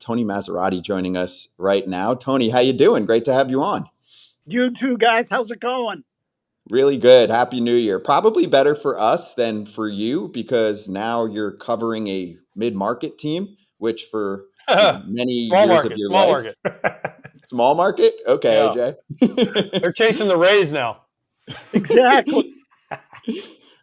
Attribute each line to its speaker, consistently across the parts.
Speaker 1: Tony Massarotti joining us right now. Tony, how you doing? Great to have you on.
Speaker 2: You too, guys. How's it going?
Speaker 1: Really good. Happy New Year. Probably better for us than for you because now you're covering a mid-market team, which for many
Speaker 3: Small
Speaker 1: years of
Speaker 3: market,
Speaker 1: your
Speaker 3: small
Speaker 1: life.
Speaker 3: market.
Speaker 1: Small market? Okay,
Speaker 3: Yeah.
Speaker 1: AJ.
Speaker 3: They're chasing the Rays now.
Speaker 2: Exactly.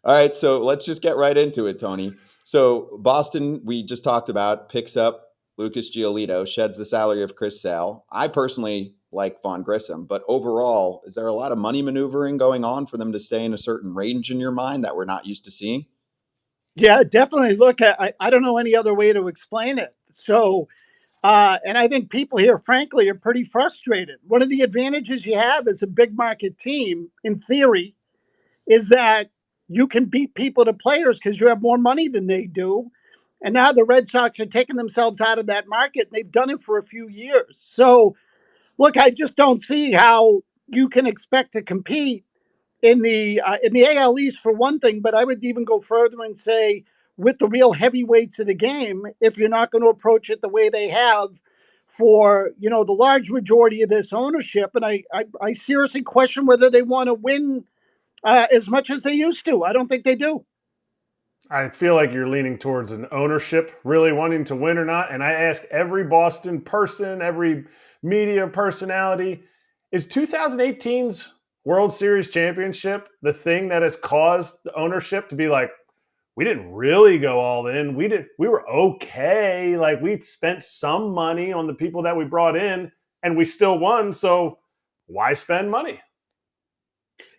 Speaker 1: All right, so let's just get right into it, Tony. So Boston, we just talked about, picks up Lucas Giolito, sheds the salary of Chris Sale. I personally like Vaughn Grissom, but overall, is there a lot of money maneuvering going on for them to stay in a certain range in your mind that we're not used to seeing?
Speaker 2: Yeah, definitely. Look, I don't know any other way to explain it. So, and I think people here, frankly, are pretty frustrated. One of the advantages you have as a big market team, in theory, is that you can beat people to players because you have more money than they do. And now the Red Sox are taking themselves out of that market. They've done it for a few years. So, look, I just don't see how you can expect to compete in the AL East for one thing, but I would even go further and say with the real heavyweights of the game, if you're not going to approach it the way they have for the large majority of this ownership, and I seriously question whether they want to win as much as they used to. I don't think they do.
Speaker 4: I feel like you're leaning towards an ownership really wanting to win or not. And I ask every Boston person, every media personality, is 2018's World Series championship the thing that has caused the ownership to be like, we didn't really go all in. We were okay. Like we spent some money on the people that we brought in and we still won. So why spend money?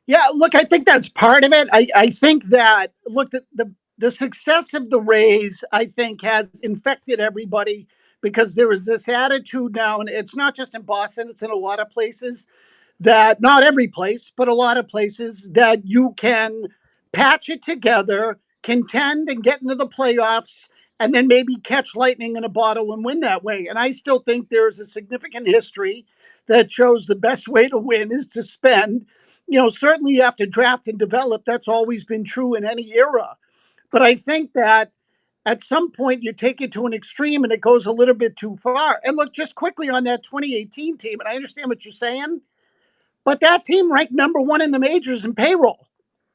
Speaker 2: Yeah, look, I think that's part of it. I think that look the success of the Rays, I think, has infected everybody because there is this attitude now, and it's not just in Boston; it's in a lot of places. That not every place, but a lot of places that you can patch it together, contend, and get into the playoffs, and then maybe catch lightning in a bottle and win that way. And I still think there is a significant history that shows the best way to win is to spend. Certainly you have to draft and develop. That's always been true in any era. But I think that at some point you take it to an extreme and it goes a little bit too far. And look, just quickly on that 2018 team, and I understand what you're saying, but that team ranked number one in the majors in payroll.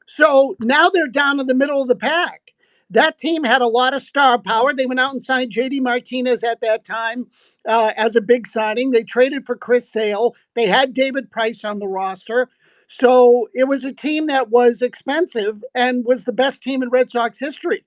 Speaker 2: So now they're down in the middle of the pack. That team had a lot of star power. They went out and signed JD Martinez at that time as a big signing. They traded for Chris Sale. They had David Price on the roster. So it was a team that was expensive and was the best team in Red Sox history.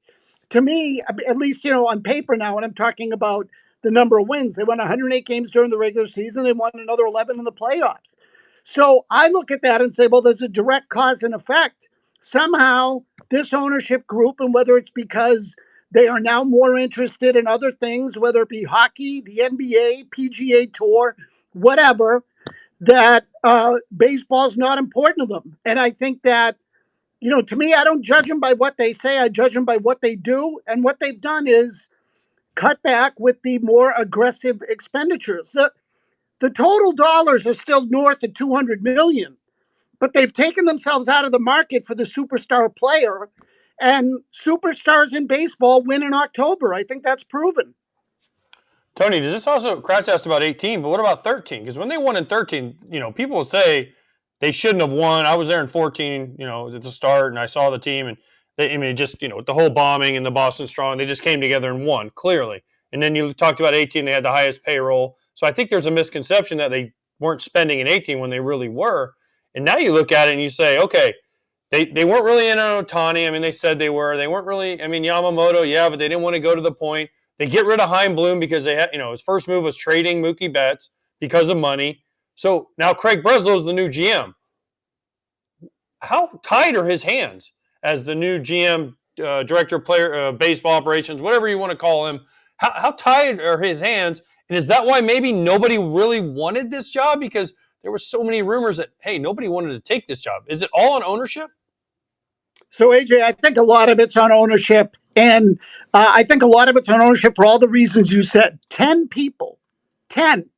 Speaker 2: To me, at least, on paper now, and I'm talking about the number of wins. They won 108 games during the regular season. They won another 11 in the playoffs. So I look at that and say, well, there's a direct cause and effect. Somehow, this ownership group, and whether it's because they are now more interested in other things, whether it be hockey, the NBA, PGA Tour, whatever, that baseball's not important to them. And I think that, to me, I don't judge them by what they say. I judge them by what they do. And what they've done is cut back with the more aggressive expenditures. The total dollars are still north of 200 million, but they've taken themselves out of the market for the superstar player. And superstars in baseball win in October. I think that's proven.
Speaker 3: Tony, does this also, Kratz asked about 18, but what about 13? Because when they won in 13, people will say they shouldn't have won. I was there in 14, at the start, and I saw the team, and just, the whole bombing and the Boston Strong, they just came together and won, clearly. And then you talked about 18, they had the highest payroll. So I think there's a misconception that they weren't spending in 18 when they really were. And now you look at it and you say, okay, they weren't really in on Ohtani. I mean, they said they were. They weren't really, Yamamoto, yeah, but they didn't want to go to the point. They get rid of Heimblum because they had, his first move was trading Mookie Betts because of money. So now Craig Breslow is the new GM. How tight are his hands as the new GM, director of player baseball operations, whatever you want to call him? How tight are his hands? And is that why maybe nobody really wanted this job? Because there were so many rumors that, hey, nobody wanted to take this job. Is it all on ownership?
Speaker 2: So, AJ, I think a lot of it's on ownership. And I think a lot of it's on ownership for all the reasons you said. 10 people, 10,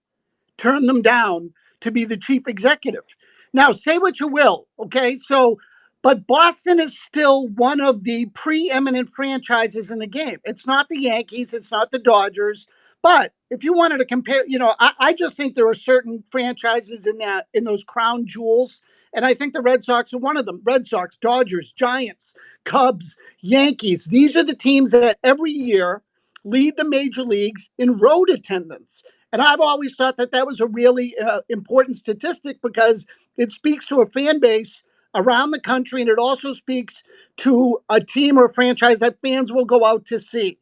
Speaker 2: turned them down to be the chief executive. Now, say what you will, okay? But Boston is still one of the preeminent franchises in the game. It's not the Yankees, it's not the Dodgers, But if you wanted to compare, I just think there are certain franchises in those crown jewels, and I think the Red Sox are one of them. Red Sox, Dodgers, Giants, Cubs, Yankees. These are the teams that every year lead the major leagues in road attendance. And I've always thought that that was a really important statistic because it speaks to a fan base around the country, and it also speaks to a team or franchise that fans will go out to see.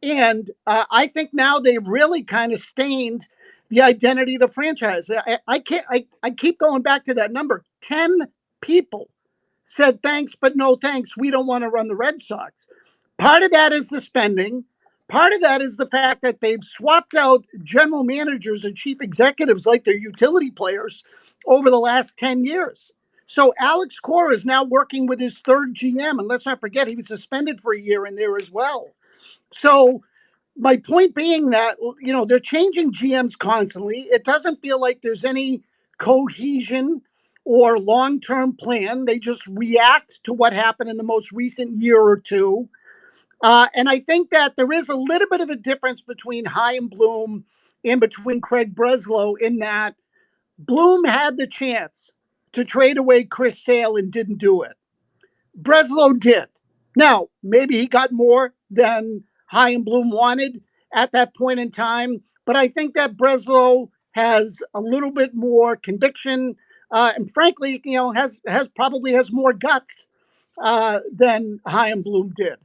Speaker 2: And I think now they've really kind of stained the identity of the franchise. I keep going back to that number. 10 people said thanks, but no thanks. We don't want to run the Red Sox. Part of that is the spending. Part of that is the fact that they've swapped out general managers and chief executives like their utility players over the last 10 years. So Alex Cora is now working with his third GM. And let's not forget, he was suspended for a year in there as well. So my point being that, they're changing GMs constantly. It doesn't feel like there's any cohesion or long-term plan. They just react to what happened in the most recent year or two. And I think that there is a little bit of a difference between Chaim Bloom and between Craig Breslow in that Bloom had the chance to trade away Chris Sale and didn't do it. Breslow did. Now, maybe he got more than Chaim Bloom wanted at that point in time, but I think that Breslow has a little bit more conviction, and frankly, probably has more guts than Chaim Bloom did.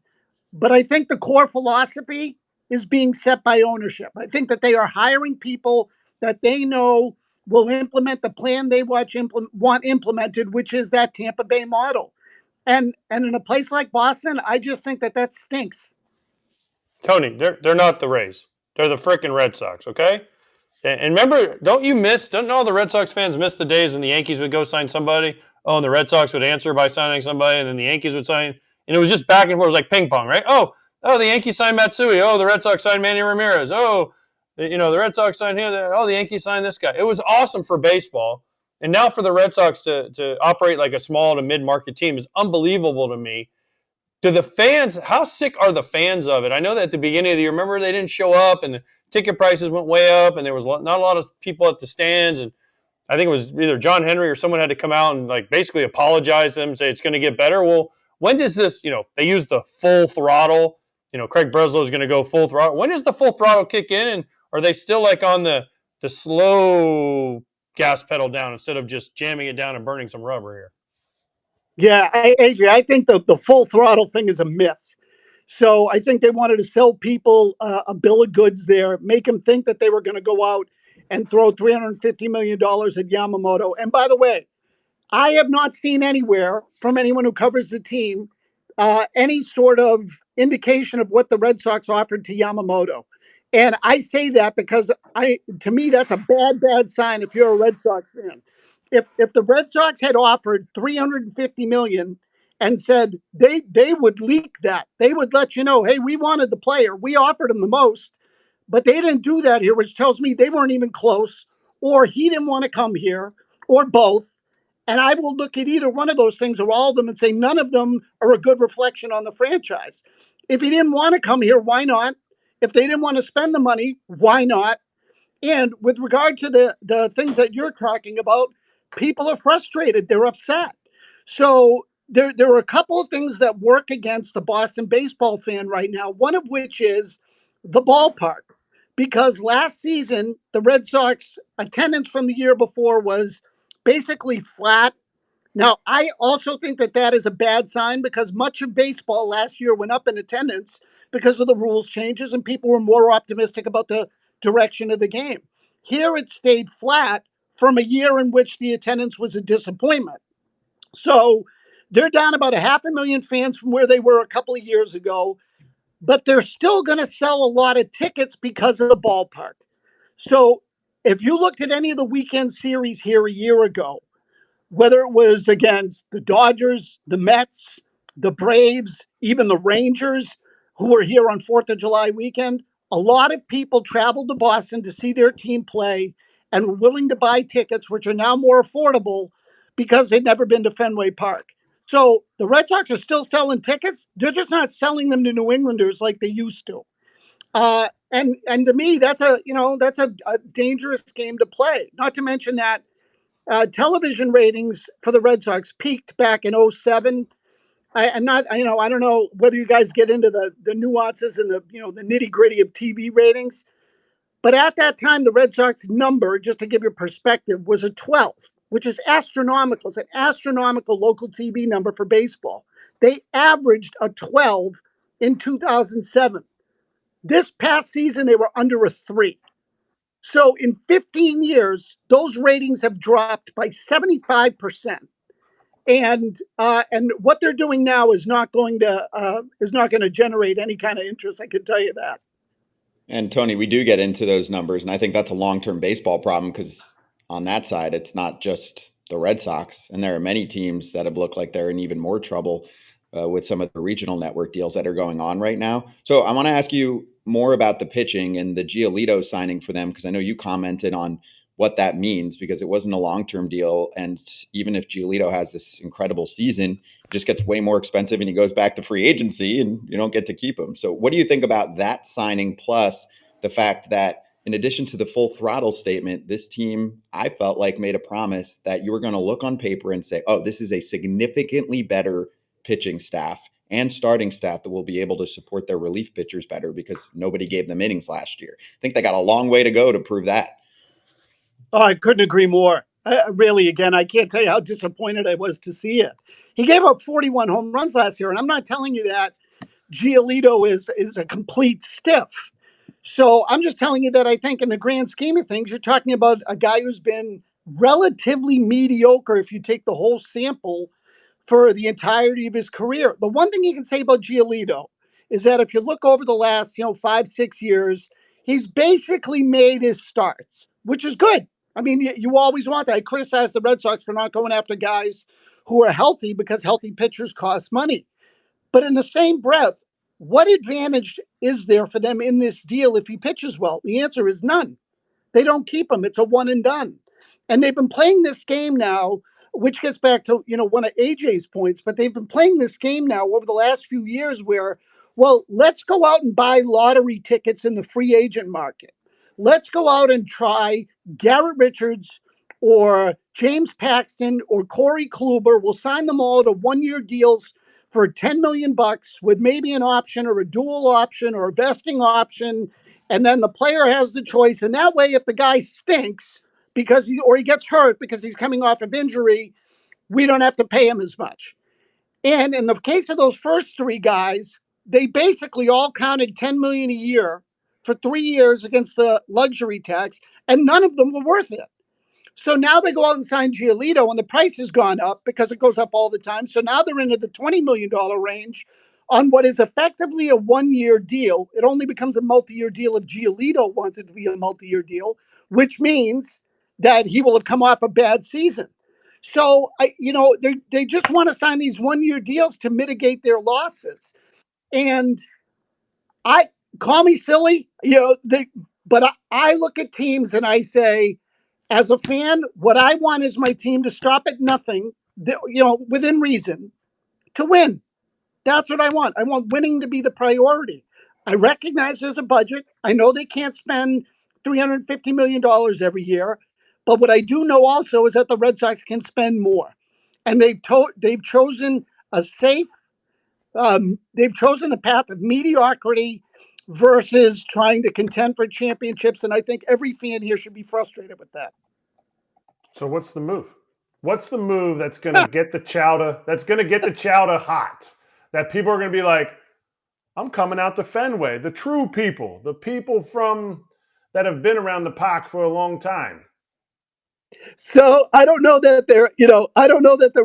Speaker 2: But I think the core philosophy is being set by ownership. I think that they are hiring people that they know will implement the plan they want implemented, which is that Tampa Bay model. And in a place like Boston, I just think that stinks.
Speaker 3: Tony, they're not the Rays. They're the freaking Red Sox, okay? And remember, don't all the Red Sox fans miss the days when the Yankees would go sign somebody? Oh, and the Red Sox would answer by signing somebody, and then the Yankees would sign. And it was just back and forth. It was like ping pong, right? Oh, the Yankees signed Matsui. Oh, the Red Sox signed Manny Ramirez. Oh, the Red Sox signed him. Oh, the Yankees signed this guy. It was awesome for baseball. And now for the Red Sox to operate like a small to mid-market team is unbelievable to me. Do the fans, how sick are the fans of it? I know that at the beginning of the year, remember they didn't show up and the ticket prices went way up and there was not a lot of people at the stands. And I think it was either John Henry or someone had to come out and like basically apologize to them and say it's going to get better. Well, when does this, they use the full throttle, Craig Breslow is going to go full throttle. When does the full throttle kick in? And are they still like on the slow gas pedal down instead of just jamming it down and burning some rubber here?
Speaker 2: Yeah, AJ, I think the full throttle thing is a myth. So I think they wanted to sell people a bill of goods there, make them think that they were going to go out and throw $350 million at Yamamoto. And by the way, I have not seen anywhere from anyone who covers the team any sort of indication of what the Red Sox offered to Yamamoto. And I say that because to me, that's a bad sign if you're a Red Sox fan. If the Red Sox had offered $350 million and said they would leak that, they would let you know, hey, we wanted the player, we offered him the most, but they didn't do that here, which tells me they weren't even close, or he didn't want to come here, or both. And I will look at either one of those things or all of them and say none of them are a good reflection on the franchise. If he didn't want to come here, why not? If they didn't want to spend the money, why not? And with regard to the things that you're talking about, people are frustrated. They're upset. So there are a couple of things that work against the Boston baseball fan right now, one of which is the ballpark. Because last season, the Red Sox attendance from the year before was basically flat. Now, I also think that is a bad sign because much of baseball last year went up in attendance because of the rules changes and people were more optimistic about the direction of the game. Here it stayed flat from a year in which the attendance was a disappointment. So they're down about 500,000 fans from where they were a couple of years ago, but they're still going to sell a lot of tickets because of the ballpark. So if you looked at any of the weekend series here a year ago, whether it was against the Dodgers, the Mets, the Braves, even the Rangers, who were here on 4th of July weekend, a lot of people traveled to Boston to see their team play and were willing to buy tickets, which are now more affordable because they'd never been to Fenway Park. So the Red Sox are still selling tickets. They're just not selling them to New Englanders like they used to. And to me, that's a dangerous game to play. Not to mention that television ratings for the Red Sox peaked back in '07. I'm not, I don't know whether you guys get into the nuances and the nitty gritty of TV ratings, but at that time, the Red Sox number, just to give you perspective, was a 12, which is astronomical. It's an astronomical local TV number for baseball. They averaged a 12 in 2007. This past season, they were under a 3. So in 15 years, those ratings have dropped by 75%. And what they're doing now is not going to generate any kind of interest. I can tell you that.
Speaker 1: And Tony, we do get into those numbers, and I think that's a long-term baseball problem because on that side, it's not just the Red Sox, and there are many teams that have looked like they're in even more trouble with some of the regional network deals that are going on right now. So I want to ask you more about the pitching and the Giolito signing for them because I know you commented on what that means because it wasn't a long-term deal, and even if Giolito has this incredible season, it just gets way more expensive and he goes back to free agency and you don't get to keep him. So what do you think about that signing plus the fact that in addition to the full throttle statement, this team, I felt like made a promise that you were going to look on paper and say, oh, this is a significantly better pitching staff and starting staff that will be able to support their relief pitchers better because nobody gave them innings last year. I think they got a long way to go to prove that.
Speaker 2: Oh, I couldn't agree more. Really, again, I can't tell you how disappointed I was to see it. He gave up 41 home runs last year, and I'm not telling you that Giolito is a complete stiff. So I'm just telling you that I think in the grand scheme of things, you're talking about a guy who's been relatively mediocre if you take the whole sample for the entirety of his career. The one thing you can say about Giolito is that if you look over the last, 5-6 years, he's basically made his starts, which is good. I mean, you always want that. I criticize the Red Sox for not going after guys who are healthy because healthy pitchers cost money. But in the same breath, what advantage is there for them in this deal if he pitches well? The answer is none. They don't keep him. It's a one and done. And they've been playing this game now, which gets back to, one of AJ's points, but they've been playing this game now over the last few years where, well, let's go out and buy lottery tickets in the free agent market. Let's go out and try Garrett Richards or James Paxton or Corey Kluber. We'll sign them all to 1-year deals for 10 million bucks with maybe an option or a dual option or a vesting option. And then the player has the choice. And that way, if the guy stinks because he gets hurt because he's coming off of injury, we don't have to pay him as much. And in the case of those first 3 guys, they basically all counted 10 million a year for 3 years against the luxury tax, and none of them were worth it. So now they go out and sign Giolito, and the price has gone up because it goes up all the time. So now they're into the $20 million range on what is effectively a 1-year deal. It only becomes a multi-year deal if Giolito wants it to be a multi-year deal, which means that he will have come off a bad season. So, they just want to sign these 1-year deals to mitigate their losses. And I call me silly, but I look at teams and I say, as a fan, what I want is my team to stop at nothing, within reason, to win. That's what I want. I want winning to be the priority. I recognize there's a budget. I know they can't spend $350 million every year. But what I do know also is that the Red Sox can spend more. And they've chosen a safe, they've chosen the path of mediocrity versus trying to contend for championships. And I think every fan here should be frustrated with that.
Speaker 4: So what's the move? What's the move that's going to get the chowder? That's going to get the chowder hot. That people are going to be like, I'm coming out to Fenway. The true people, the people that have been around the park for a long time.
Speaker 2: So I don't know that there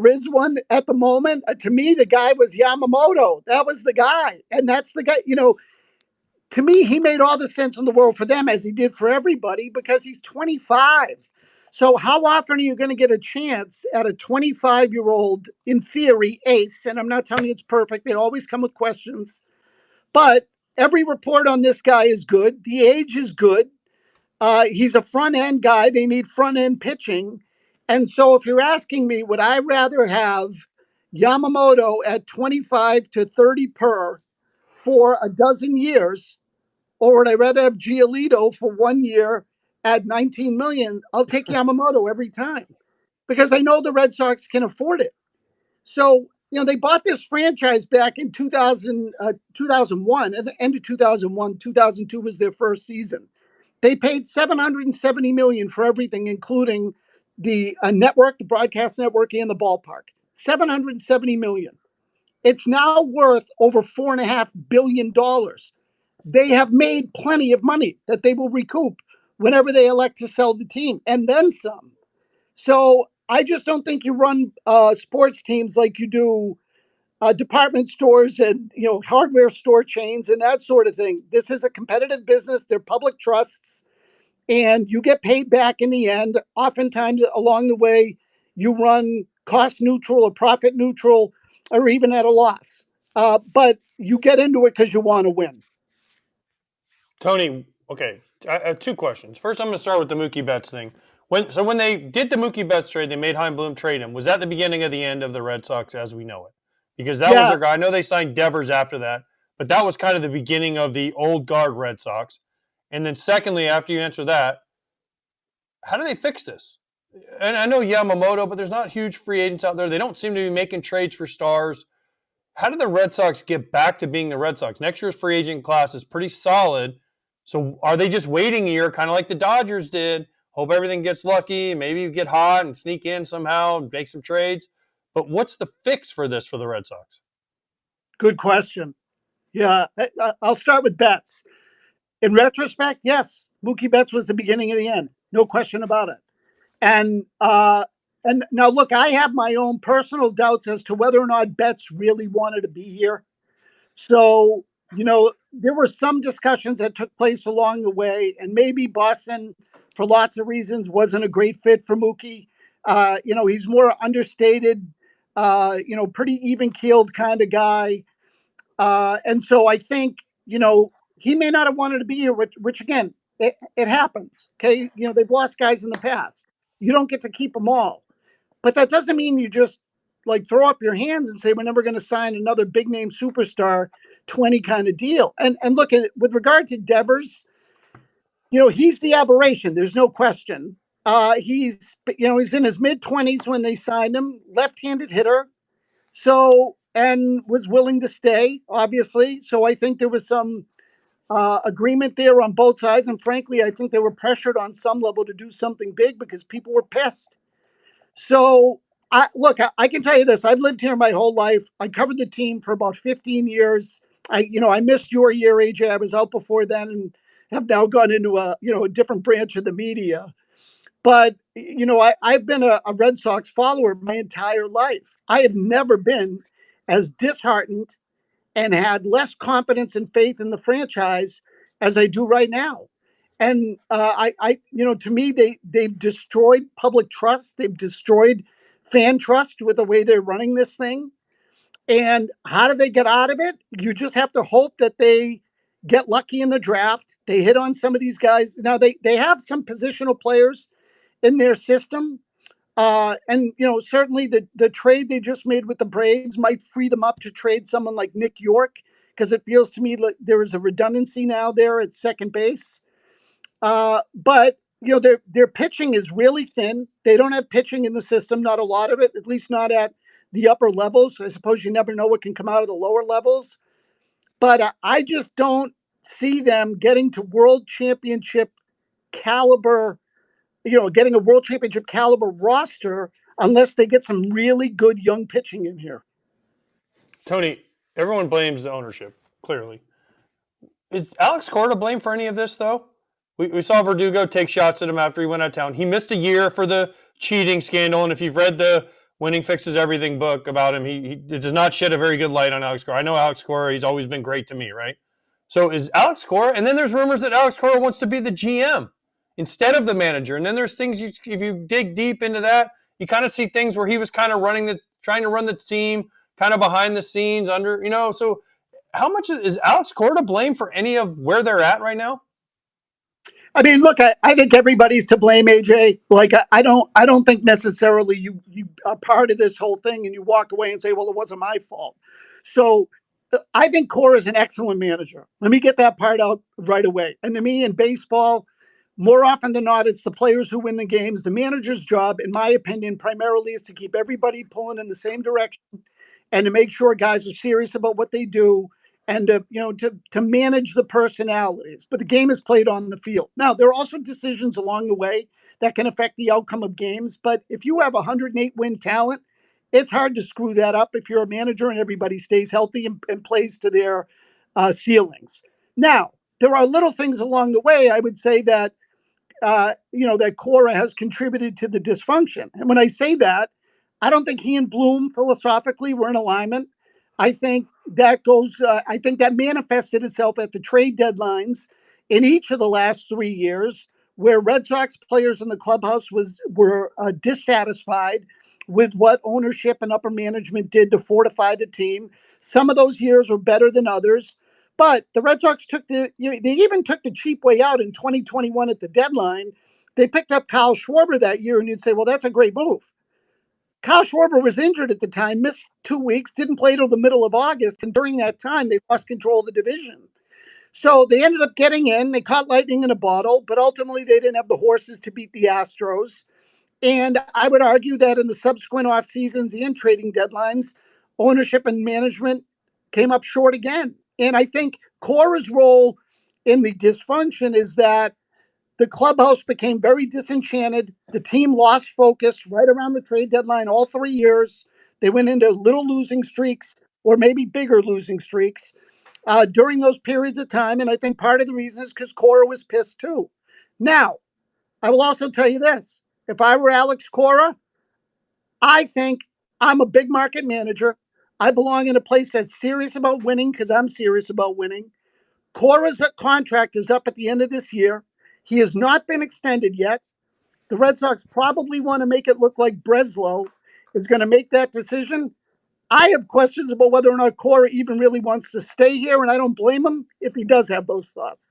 Speaker 2: is one at the moment. To me, the guy was Yamamoto. That was the guy, and that's the guy. To me, he made all the sense in the world for them as he did for everybody because he's 25. So how often are you going to get a chance at a 25-year-old, in theory, ace? And I'm not telling you it's perfect. They always come with questions. But every report on this guy is good. The age is good. He's a front-end guy. They need front-end pitching. And so if you're asking me, would I rather have Yamamoto at 25 to 30 per for a dozen years, or would I rather have Giolito for 1 year at 19 million? I'll take Yamamoto every time because I know the Red Sox can afford it. So, they bought this franchise back in 2001, at the end of 2001. 2002 was their first season. They paid $770 million for everything, including the network, the broadcast network, and the ballpark. $770 million. It's now worth over $4.5 billion. They have made plenty of money that they will recoup whenever they elect to sell the team, and then some. So I just don't think you run sports teams like you do department stores and hardware store chains and that sort of thing. This is a competitive business. They're public trusts, and you get paid back in the end. Oftentimes along the way, you run cost neutral or profit neutral, or even at a loss. But you get into it because you want to win.
Speaker 3: Tony, okay, I have two questions. First, I'm going to start with the Mookie Betts thing. When they did the Mookie Betts trade, they made Bloom trade him. Was that the beginning of the end of the Red Sox as we know it? Because that was their guy. I know they signed Devers after that, but that was kind of the beginning of the old guard Red Sox. And then secondly, after you answer that, how do they fix this? And I know Yamamoto, but there's not huge free agents out there. They don't seem to be making trades for stars. How do the Red Sox get back to being the Red Sox? Next year's free agent class is pretty solid. So are they just waiting a year, kind of like the Dodgers did? Hope everything gets lucky, maybe get hot and sneak in somehow and make some trades. But what's the fix for this for the Red Sox?
Speaker 2: Good question. Yeah, I'll start with Betts. In retrospect, yes, Mookie Betts was the beginning of the end. No question about it. And now, look, I have my own personal doubts as to whether or not Betts really wanted to be here. So, there were some discussions that took place along the way, and maybe Boston, for lots of reasons, wasn't a great fit for Mookie. He's more understated, pretty even-keeled kind of guy. And so I think, he may not have wanted to be here, which again, it happens. Okay. They've lost guys in the past. You don't get to keep them all. But that doesn't mean you just throw up your hands and say, we're never going to sign another big name superstar 20 kind of deal. And look at it with regard to Devers, he's the aberration. There's no question. He's in his mid-20s when they signed him, left-handed hitter. So, and was willing to stay, obviously. So I think there was some agreement there on both sides. And frankly, I think they were pressured on some level to do something big because people were pissed. So, I can tell you this. I've lived here my whole life. I covered the team for about 15 years. I missed your year, AJ. I was out before then and have now gone into a different branch of the media. But, I've been a Red Sox follower my entire life. I have never been as disheartened and had less confidence and faith in the franchise as I do right now. And to me, they've destroyed public trust. They've destroyed fan trust with the way they're running this thing. And how do they get out of it? You just have to hope that they get lucky in the draft. They hit on some of these guys. Now they have some positional players in their system. And certainly the trade they just made with the Braves might free them up to trade someone like Nick York, because it feels to me like there is a redundancy now there at second base. But their pitching is really thin. They don't have pitching in the system, not a lot of it, at least not at the upper levels. I suppose you never know what can come out of the lower levels. But I just don't see them getting to world championship caliber, getting a world championship caliber roster unless they get some really good young pitching in here.
Speaker 3: Tony, everyone blames the ownership, clearly. Is Alex Cora to blame for any of this, though? We saw Verdugo take shots at him after he went out of town. He missed a year for the cheating scandal, and if you've read the Winning Fixes Everything book about him, he does not shed a very good light on Alex Cora. I know Alex Cora, he's always been great to me, right? So is Alex Cora, and then there's rumors that Alex Cora wants to be the GM instead of the manager. And then there's things, if you dig deep into that, you kind of see things where he was kind of trying to run the team, kind of behind the scenes so how much is Alex Cora to blame for any of where they're at right now?
Speaker 2: I mean, look, I think everybody's to blame, AJ. I don't think necessarily you are part of this whole thing and you walk away and say, well, it wasn't my fault. So I think Cora is an excellent manager. Let me get that part out right away. And to me, in baseball, more often than not, it's the players who win the games. The manager's job, in my opinion, primarily is to keep everybody pulling in the same direction and to make sure guys are serious about what they do and to manage the personalities. But the game is played on the field. Now, there are also decisions along the way that can affect the outcome of games. But if you have 108 win talent, it's hard to screw that up if you're a manager and everybody stays healthy and plays to their ceilings. Now, there are little things along the way, I would say, that that Cora has contributed to the dysfunction. And when I say that, I don't think he and Bloom philosophically were in alignment. I think I think that manifested itself at the trade deadlines in each of the last 3 years, where Red Sox players in the clubhouse were dissatisfied with what ownership and upper management did to fortify the team. Some of those years were better than others. But the Red Sox they even took the cheap way out in 2021 at the deadline. They picked up Kyle Schwarber that year, and you'd say, well, that's a great move. Kyle Schwarber was injured at the time, missed 2 weeks, didn't play till the middle of August, and during that time, they lost control of the division. So they ended up getting in. They caught lightning in a bottle, but ultimately they didn't have the horses to beat the Astros. And I would argue that in the subsequent off seasons and trading deadlines, ownership and management came up short again. And I think Cora's role in the dysfunction is that the clubhouse became very disenchanted. The team lost focus right around the trade deadline all 3 years. They went into little losing streaks or maybe bigger losing streaks during those periods of time. And I think part of the reason is because Cora was pissed too. Now, I will also tell you this. If I were Alex Cora, I think I'm a big market manager. I belong in a place that's serious about winning because I'm serious about winning. Cora's contract is up at the end of this year. He has not been extended yet. The Red Sox probably want to make it look like Breslow is going to make that decision. I have questions about whether or not Cora even really wants to stay here, and I don't blame him if he does have those thoughts.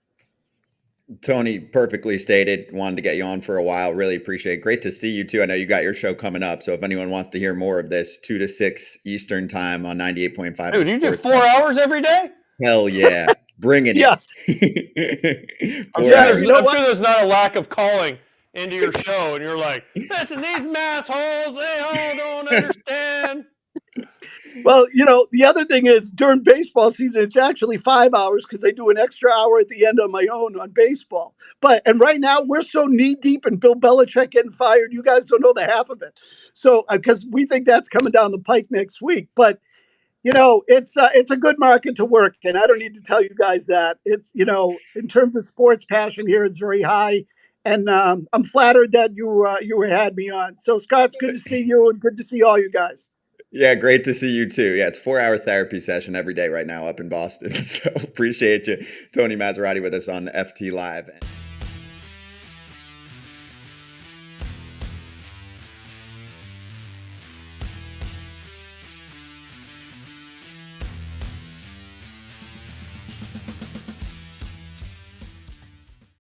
Speaker 1: Tony, perfectly stated. Wanted to get you on for a while. Really appreciate it. Great to see you too. I know you got your show coming up. So if anyone wants to hear more of this, 2 to 6 Eastern time on 98.5.
Speaker 3: Dude, you do 4 hours every day?
Speaker 1: Hell yeah. Bringing
Speaker 2: Yeah.
Speaker 1: it.
Speaker 3: I'm sure there's not a lack of calling into your show, and you're like, listen, these massholes, they all don't understand.
Speaker 2: Well, the other thing is during baseball season, it's actually 5 hours because I do an extra hour at the end on my own on baseball. And right now we're so knee deep in Bill Belichick getting fired, you guys don't know the half of it. So because we think that's coming down the pike next week. But it's a good market to work in. I don't need to tell you guys that. It's in terms of sports passion here, it's very high, and I'm flattered that you had me on. So Scott, it's good to see you, and good to see all you guys.
Speaker 1: Yeah, great to see you too. Yeah, it's 4-hour therapy session every day right now up in Boston. So appreciate you, Tony Massarotti, with us on FT Live.